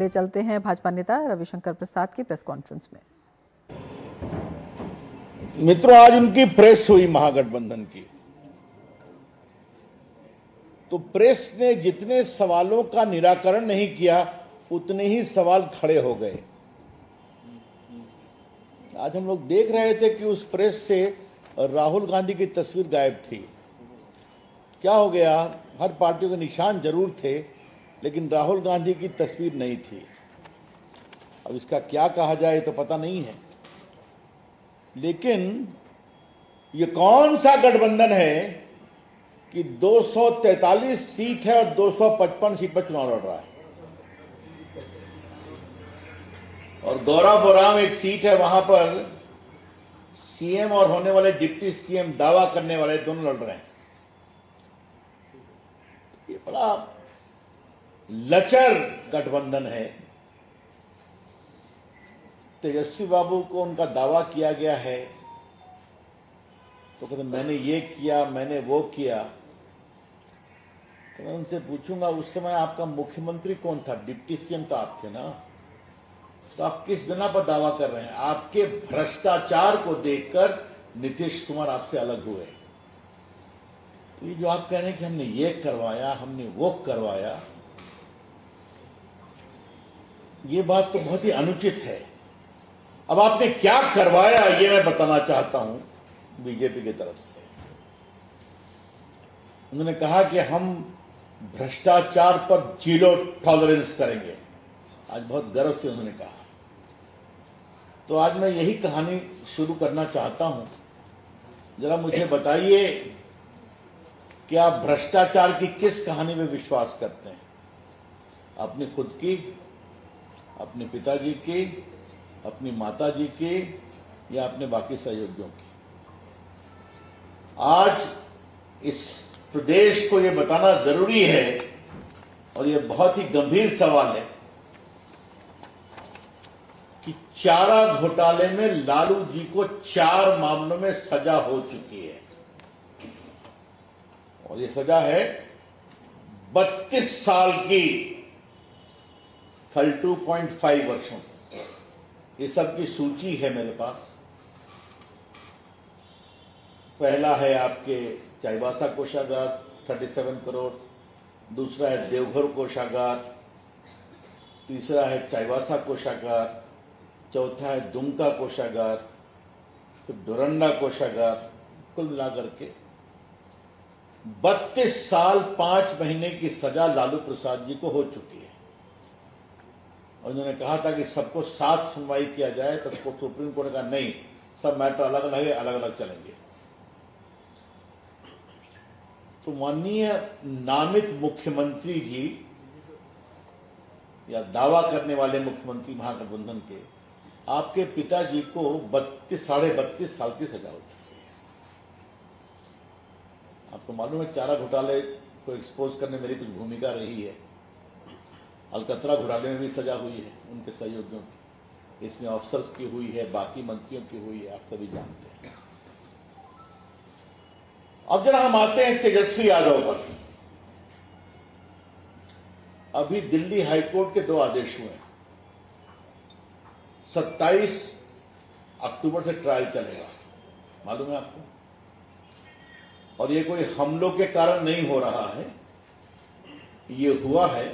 ले चलते हैं भाजपा नेता रविशंकर प्रसाद की प्रेस कॉन्फ्रेंस में। मित्रों, आज उनकी प्रेस हुई महागठबंधन की, तो प्रेस ने जितने सवालों का निराकरण नहीं किया उतने ही सवाल खड़े हो गए। आज हम लोग देख रहे थे कि उस प्रेस से राहुल गांधी की तस्वीर गायब थी। क्या हो गया? हर पार्टियों के निशान जरूर थे, लेकिन राहुल गांधी की तस्वीर नहीं थी। अब इसका क्या कहा जाए तो पता नहीं है, लेकिन ये कौन सा गठबंधन है कि 243 सीट है और 255 सीट पर चुनाव लड़ रहा है, और गौराबोराम एक सीट है, वहां पर सीएम और होने वाले डिप्टी सीएम दावा करने वाले दोनों लड़ रहे हैं। ये बड़ा लचर गठबंधन है। तेजस्वी बाबू को उनका दावा किया गया है तो कहते मैंने ये किया, मैंने वो किया। तो मैं उनसे पूछूंगा, उस समय आपका मुख्यमंत्री कौन था? डिप्टी सीएम तो आप थे ना, तो आप किस बिना पर दावा कर रहे हैं? आपके भ्रष्टाचार को देखकर नीतीश कुमार आपसे अलग हुए। तो ये जो आप कह रहे हैं कि हमने ये करवाया, हमने वो करवाया, ये बात तो बहुत ही अनुचित है। अब आपने क्या करवाया ये मैं बताना चाहता हूं बीजेपी की तरफ से। उन्होंने कहा कि हम भ्रष्टाचार पर 0 टॉलरेंस करेंगे। आज बहुत गर्व से उन्होंने कहा। तो आज मैं यही कहानी शुरू करना चाहता हूं। जरा मुझे बताइए कि आप भ्रष्टाचार की किस कहानी में विश्वास करते हैं? अपनी खुद की, अपने पिताजी की, अपनी माताजी की, या अपने बाकी सहयोगियों की? आज इस प्रदेश को यह बताना जरूरी है, और यह बहुत ही गंभीर सवाल है कि चारा घोटाले में लालू जी को 4 मामलों में सजा हो चुकी है, और यह सजा है 32 साल की, 32.5 वर्षों। ये सब की सूची है मेरे पास। पहला है आपके चाईबासा कोषागार 37 करोड़, दूसरा है देवघर कोषागार, तीसरा है चाईबासा कोषागार, चौथा है दुमका कोषागार, फिर डोरंडा कोषागार। कुल मिलाकर के 32 साल 5 महीने की सजा लालू प्रसाद जी को हो चुकी है। और उन्होंने कहा था कि सबको साथ सुनवाई किया जाए, तो सुप्रीम कोर्ट ने कहा नहीं, सब मैटर अलग अलग है, अलग अलग चलेंगे। तो माननीय नामित मुख्यमंत्री जी या दावा करने वाले मुख्यमंत्री महागठबंधन के, आपके पिताजी को 32 साल की सजा हो चुकी है। आपको मालूम है चारा घोटाले को एक्सपोज करने मेरी कुछ भूमिका रही है। अलकतरा घोटाले में भी सजा हुई है उनके सहयोगियों की, इसमें अफसर्स की हुई है, बाकी मंत्रियों की हुई है, आप सभी जानते हैं। अब जरा हम आते हैं तेजस्वी यादव पर। अभी दिल्ली हाईकोर्ट के 2 आदेश हुए हैं। 27 अक्टूबर से ट्रायल चलेगा, मालूम है आपको। और ये कोई हमलों के कारण नहीं हो रहा है, ये हुआ है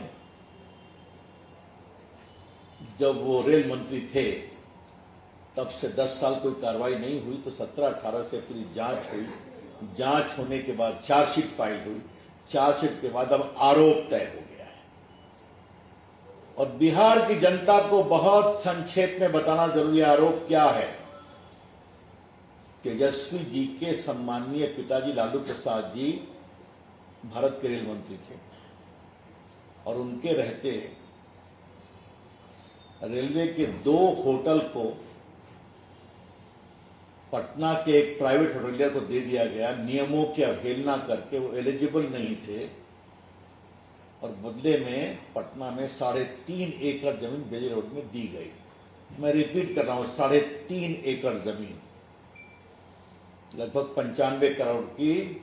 जब वो रेल मंत्री थे, तब से 10 साल कोई कार्रवाई नहीं हुई, तो 17-18 से पूरी जांच हुई। जांच होने के बाद चार्जशीट फाइल हुई, चार्जशीट के बाद अब आरोप तय हो गया है। और बिहार की जनता को बहुत संक्षेप में बताना जरूरी है आरोप क्या है। तेजस्वी जी के सम्माननीय पिताजी लालू प्रसाद जी भारत के रेल मंत्री थे, और उनके रहते रेलवे के 2 होटल को पटना के एक प्राइवेट होटलियर को दे दिया गया, नियमों की अवहेलना करके। वो एलिजिबल नहीं थे, और बदले में पटना में 3.5 एकड़ जमीन बेली रोड में दी गई। मैं रिपीट कर रहा हूं, 3.5 एकड़ जमीन, लगभग 95 करोड़ की।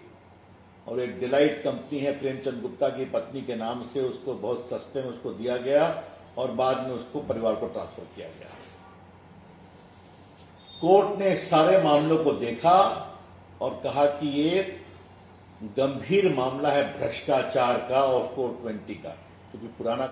और एक डिलाइट कंपनी है प्रेमचंद गुप्ता की पत्नी के नाम से, उसको बहुत सस्ते में उसको दिया गया, और बाद में उसको परिवार को ट्रांसफर किया गया। कोर्ट ने सारे मामलों को देखा और कहा कि ये गंभीर मामला है भ्रष्टाचार का और 420 का, क्योंकि पुराना